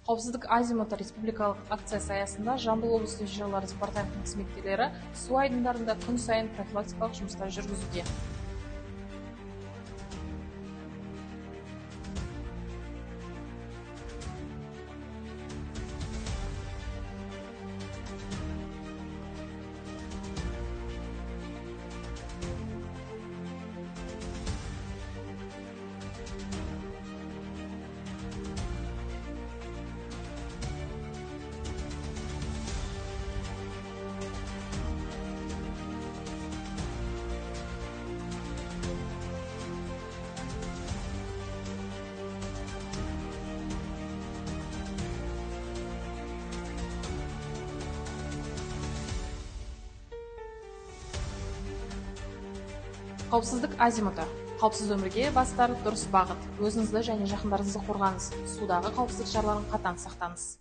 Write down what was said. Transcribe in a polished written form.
Қауіпсіздік азимуты республикалық акциясы аясында Жамбыл облысы төтенше департаментінің қызметкерлері су айдындарында күн сайын профилактикалық жұмыстар жүргізуде. Қауіпсіздік азимуты. Қауіпсіз өмірге бастар дұрыс бағыт. Өзіңізді және жақындарыңызды қорғаңыз. Судағы қауіпсіздік шараларын қатаң сақтаңыз.